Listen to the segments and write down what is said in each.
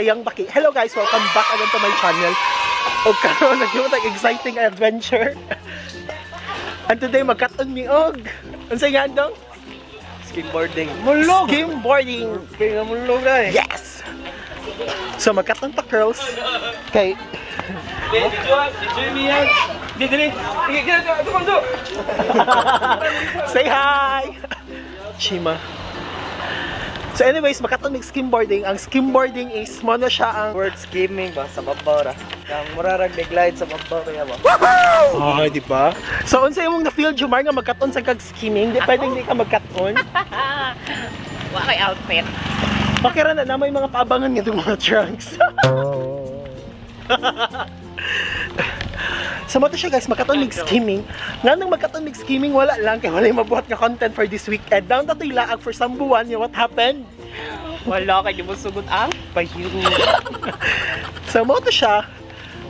sayang baki. Hello guys, welcome back again to my channel. O karon naging exciting adventure. And today magkaton mi og. Unsay nga dong? Skimboarding. Mulog. Skimboarding. Kaya mulog na eh. Yes. So magkaton pa girls. Kay say hi. Chima. So anyways, makaton mig skimboarding. Ang skimboarding is mo na siya ang Word skimming ba sa babaw ra. Ang murarag glide sa babaw kaya ba. ah, di ba? So unsay imong na-feel Jumar nga magkaton sa kag skimming? Di pwedeng di ka magkaton. Wa kay outfit. Okay ra na may mga paabangan nga mga trunks. So mo to siya guys, magkaton mig skimming. Nga nang magkaton mig skimming wala lang kay wala mabuhat nga content for this weekend. Down to ilaag for some buwan, what happened? Wala kay di mo sugod ang pahiyo. So mo to siya,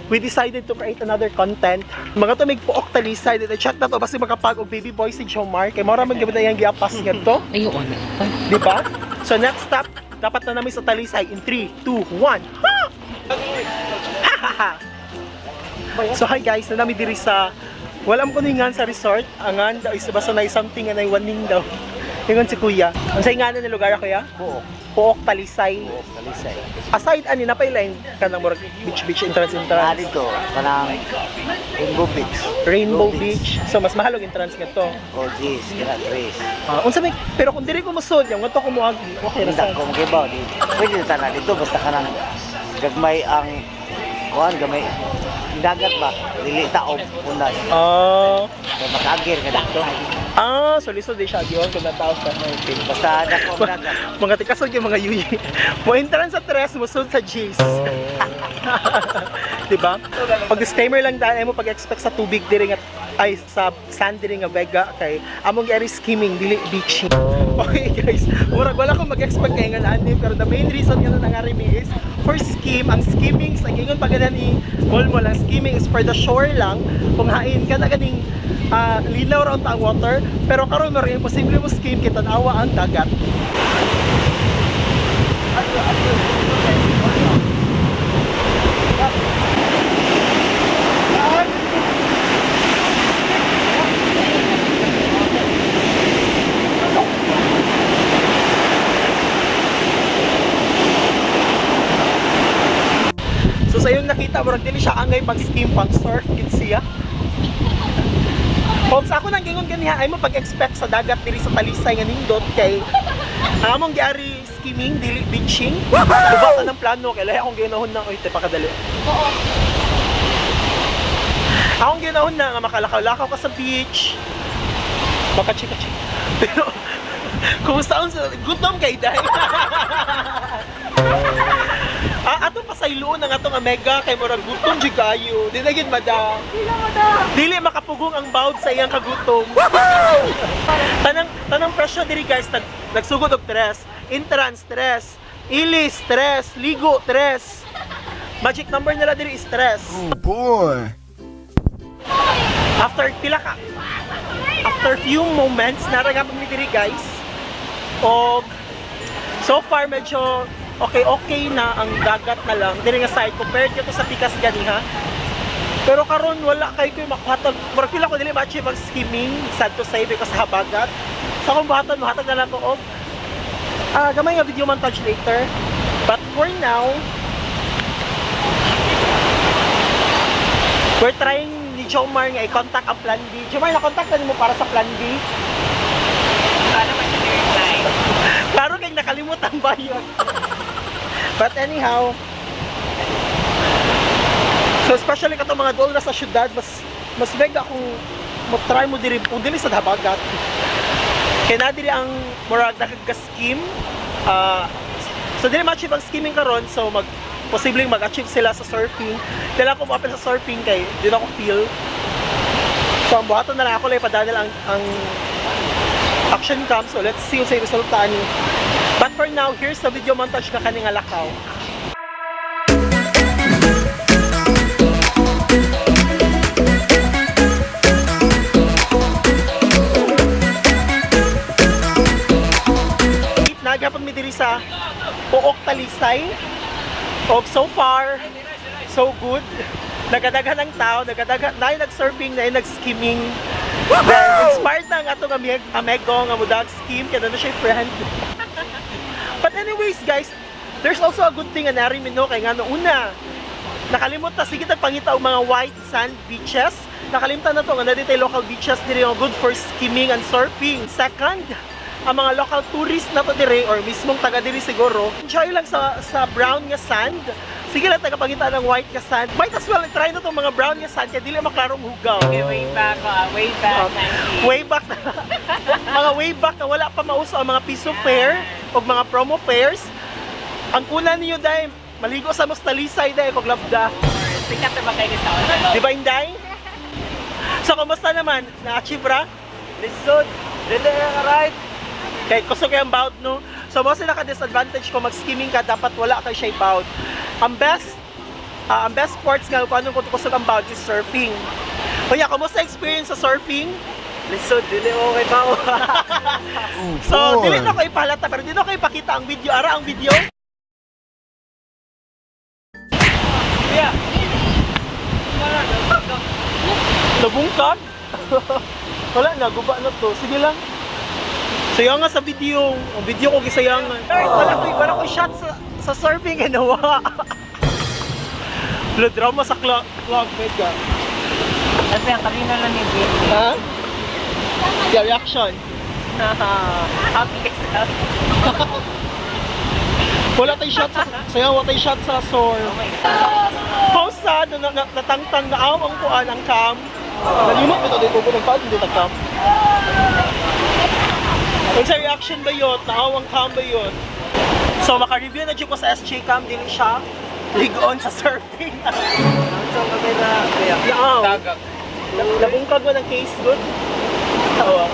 we decided to create another content. Mga to mig puok talisay, dito check na to basta makapag og baby boy si Jomar kay mora man gyud yang giapas nga to. Ayun. Di ba? So next stop, dapat na namin sa talisay in 3, 2, 1. Ha! Ha ha! So hi guys, na namin diri sa walam ko ningan sa resort. Angan daw is basta na something nga waning daw. Ingon si Kuya. Unsay ngalan ng lugar Kuya? Buok. Puok Talisay. Buok talisay. Aside ani na line kanang murag beach entrance. Dito kanang Rainbow Beach. Rainbow Beach. So mas mahal og entrance nga to. Oh jeez, kaya Grace. Unsa may pero kung diri ko musod, yung to ko moagi. Okay ra sa. Hindi ko magibaw di. Pwede ta na dito basta kanang gagmay ang kuan gamay. Dagat ba? Dili taob unay. So makagir ka dito. So lisod di siya giyon kung nataos ka mo. Basta dako ang dagat. Mga tikasod yung mga yuyi. Mo entrance sa tres, musod sa G's. Diba? Pag disclaimer lang dahil mo pag-expect sa tubig diri nga ay sa sand diri nga Vega kay among eri skimming dili beaching. Okay guys, murag wala ko mag-expect kay nga naan pero the main reason nga nangari mi is for skim. Ang skimming sa gingon pagana ni Molmol, ang skimming is for the shore lang. Kung hain ka na ganing linaw ra ang water, pero karon mo rin imposible mo skim kita tanawa ang dagat. So sa yung nakita, murag dili siya angay pag-skim, pag-surf, gid siya. Kung sa ako nang gingon ganiha, ay mo pag-expect sa dagat diri sa Talisay nga nindot kay among giari skimming, dili beaching. Diba ka ng plano, kay lahi akong ginahon na, oy, te pakadali. Oo. Akong ginahon na nga makalakaw-lakaw ka sa beach. Makachika-chika. Pero, kumusta sa gutom kay dahil. Atong pasayloon ang atong mega kay murag gutom jud kayo. Di na gid mada. Dili makapugong ang bawd sa iyang kagutom. Tanang presyo diri guys, nagsugod og tres, entrance tres, ilis tres, ligo tres. Magic number nila diri is tres. Oh boy. After pila ka? After few moments naragapon mi diri guys. Og so far medyo okay na ang dagat na lang diri nga side compared to sa pikas ganiha. Pero karon wala kay ko makuhatag. Murag pila ko dili ma-achieve ang skimming, sad to say because habagat. So kung buhaton mahatag na lang ko og gamay nga video montage later. But for now, we're trying ni Jomar nga i-contact ang Plan B. Jomar, na-contact na mo para sa Plan B? Ano man siya reply? Klaro kay nakalimutan ba yun? But anyhow, so especially kato mga doon na sa syudad, mas mega kung try mo diri kung dili sa habagat. Kaya na diri ang murag nakaga-skim. So dili ma-achieve ang skimming karon, so posibleng mag-achieve sila sa surfing. Dili ako mo-open sa surfing kay di na ako feel. So ang buhaton na lang ako lang ipadadal ang action cam. So let's see sa resulta ani. But for now, here's the video montage na kaning alakaw. Nagapon mi diri sa Puok Talisay. Og so far, so good. Nagadaghan ng tao, na nag-surfing, na nag-skimming. Then, inspired na ang atong amigo nga mudag skim, kaya na siya friend. But anyways guys, there's also a good thing na narimin no, kaya nga no una, nakalimot na sige pangita og mga white sand beaches. Nakalimtan na to nga dito local beaches diri nga good for skimming and surfing. Second, ang mga local tourists na to diri or mismong taga diri siguro, enjoy lang sa brown nga sand. Sige lang tagapangita ng white nga sand. Might as well try na to mga brown nga sand kaya dili maklarong hugaw. Okay, way back, Nancy. Way back na, mga way back na wala pa mauso ang mga piso fair o mga promo fairs. Ang kunan niyo dahil maligo sa Mustalisay dahil kog labda. Sikat na ba kayo sa ano? Di ba Inday? So kumusta naman? Na-achieve ra? Lisod. Dili nga right. Kahit kusog yung bout no? So most naka-disadvantage ko mag-skimming ka dapat wala kay siya bout. Ang best sports nga kung anong kusog ang bout is surfing. Kuya, kumusta experience sa surfing? Lisod. Dili okay ba ako? So, dili na ko ipalata pero dito ko ipakita ang video. Ara ang video. Yeah. Nabungkag? Wala na, guba na to. Sige lang. Sayang nga sa video. Ang video ko gisayangan. Wala ko shot sa surfing and nawa. Wala drama sa clock mega. Kasi ang kanina lang ni Baby. Ha? Yeah, reaction. Happy ka. Wala tayo shot sa sayang wala tayo shot sa surf. Oh my God. How sad na natangtang na ang kuan ang cam. Nalimot ito dito ko nagpaad hindi nag-cam. Kung sa reaction ba yun, naawang cam ba yun? So maka-review na dyan ko sa SJ cam din siya. Ligon sa surfing. So kami na kaya. Yaaw. Tagak. Nabungkag mo ng case good? Oo.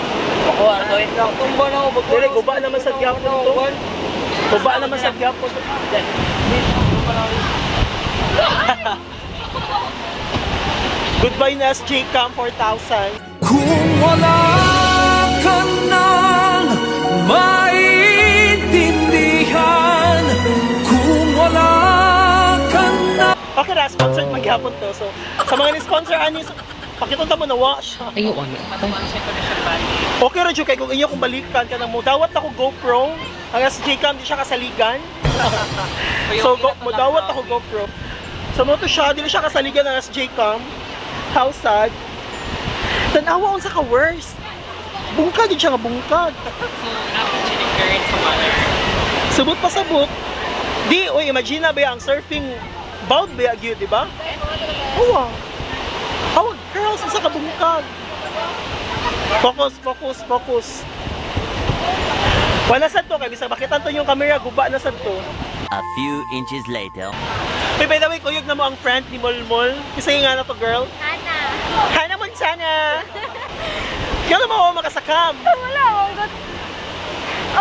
Ako, ano yun? Tumba na ako. Dili, guba naman sa gyapon to. Guba naman sa gyapon to. Goodbye na SJ cam 4,000. Kung wala ka nang maintindihan, kung wala ka na Okay na, sponsored maghapon to. So, sa mga ni-sponsor, pakitunta mo na siya. Okay rin kay kung inyo kung balikan ka na mo. Dawat ako GoPro. Ang SJ cam, di siya kasaligan. So, dawat ako GoPro. So, mo to siya, di siya kasaligan ng SJ cam. How sad. Tanawa ko sa ka-worst. Bungkag, di siya nga bungkag. Subot pa sabot. Di, oy, imagine na ba ang surfing bout ba yun, di ba? Oo. Hawag, girls, isa ka bungkag. Focus. Wala sad to, kaya bisa makitan to yung camera, guba na sad to. A few inches later. Uy, by the way, kuyog na mo ang friend ni Molmol. Isa yung nga na to, girl. Hana Montana! Kaya naman ako makasakam. Wala, huwag.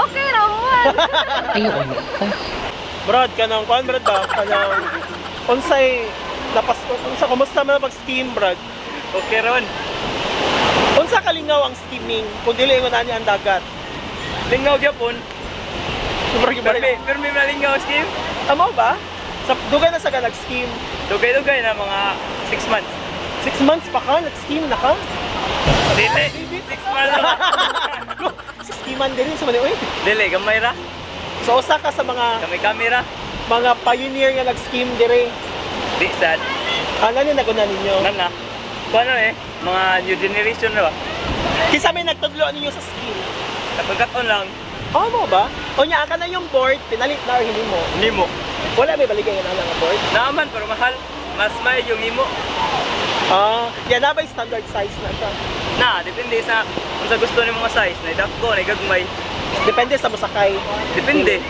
Okay ra, huwag. Brad, kanang kuan, Brad ba? Kanang, unsay, unsa, kumusta man pag-steam, Brad? Okay ron. Unsa kalingaw ang steaming, kung dili ingon ani ang dagat? Lingaw gyapon. Pero may malingaw scheme. Amo ba? Sa dugay na sa ka nag-steam. Dugay-dugay na mga 6 months. 6 months pa ka, nag-steam na ka? Dili. 6 months na. Steaman din sa mali, uy. Dili, gamay ra. So, usa ka sa mga Kami camera. pioneer nga nag-steam dire. Di sad. Ano ni nagunan ninyo? Nana. Paano mga new generation na ba? Kisa may nagtudlo ninyo sa steam. Napagkaton lang. Oh, mo ba? O nya aka na yung board, pinalit na or hindi mo. Hindi mo. Wala may baligay na nga board. Naaman, pero mahal. Mas may yung imo. Ah, yan na ba yung standard size na siya? Na, depende sa kung sa gusto ni mga size. Na idakko, na igagmay. Depende sa musakay. Depende.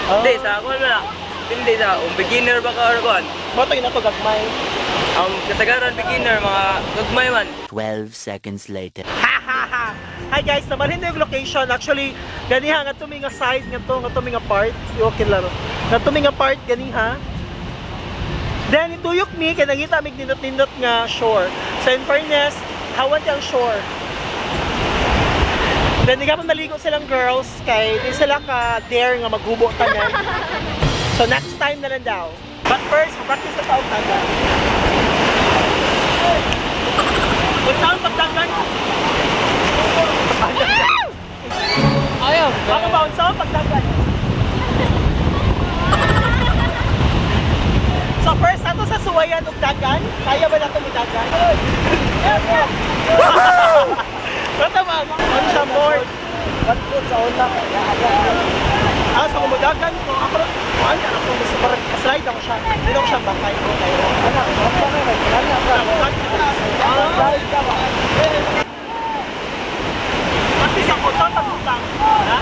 Ah. Hindi, sa ako na. Depende sa kung beginner ba ka or kuan. Mo to ito gagmay. Ang kasagaran beginner, mga gagmay man. 12 seconds later. Hi guys, naman hindi yung location. Actually, ganiha nga tuminga side nga to, nga tuminga part. Okay lang. Nga tuminga part ganiha. Then ituyok mi kay nangita mig nindot-nindot nga shore. So in fairness, hawan ang shore. Then di ka pa maligo silang girls kay di sila ka dare nga maghubo tanan. So next time na lang daw. But first, practice sa taong taga. Kung saan pagdagan? Ayaw. Ako ba, kung saan pagdagan? So first, ato sa suwayan og dagan. Kaya ba nato ni dagan? Bata ba? Ano siya, board? Ba't po sa una? Ah, so kumudagan ko. Ako, ako gusto parang slide ako siya. Hindi ako siya bakay. Practice ako, saan pagutang? Ha?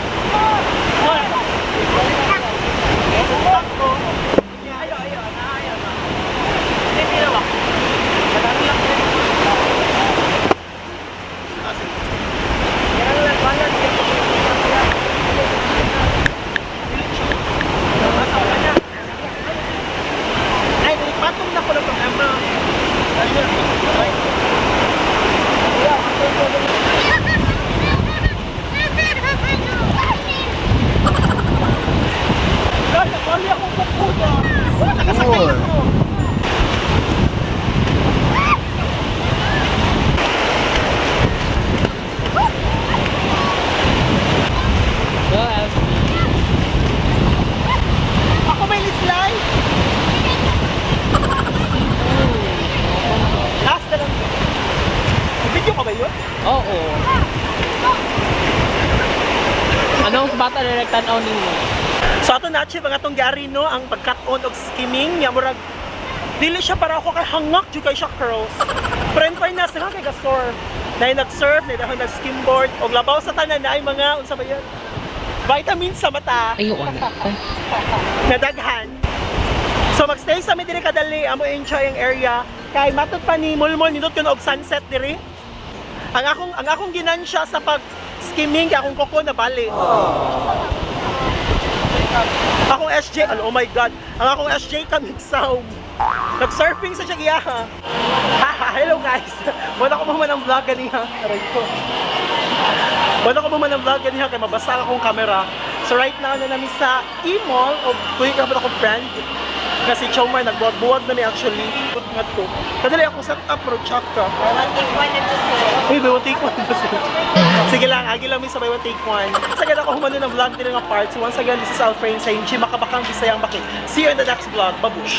Pagutang ko. Ayaw. Hindi nila ako. Ay, patong na ko lang ng ama. Kaya, mali akong pupuda. Wala nakasakay ako. Ako may slide. Last na lang. Video ka ba yun? Oo. Anong bata na nagtanaw ninyo? So ato na-achieve ang atong gari no, ang pag-cut-on og skimming. Nga murag, dili siya para ako kay hangak, dyan kay siya curls. Pero in fairness, nga kay ka-surf. Na nag-surf, na nag-skimboard, og labaw sa tanan na ay mga, unsa ba yan? Vitamins sa mata. Ayun. Nadaghan. So magstay sa mi diri kadali, amo enjoy ang area. Kay matud pa ni Mulmol nindot kuno og sunset diri. Ang akong ginansya sa pag skimming kay akong koko na bali. Akong SJ, oh my god. Ang akong SJ kamigsaw. Nag-surfing sa Siagiyaha. Haha, hello guys. Wala ko man ang vlog ganiha. Aray ko. Wala ko man ang vlog ganiha kay mabasa akong camera. So right now na namin sa E-Mall o kuya ka ba akong friend. Kasi Chomar nagbuwag-buwag na mi actually. Ngat ko. Kadali ako set up pro check ka. Uy, buy one take one. Sige lang, agi lang mi sa buy one take one. Sagad ako humano ng vlog din nga parts. Once again, this is Alfred sa Inchi Makabakang Bisayang Bakit. See you in the next vlog. Babush!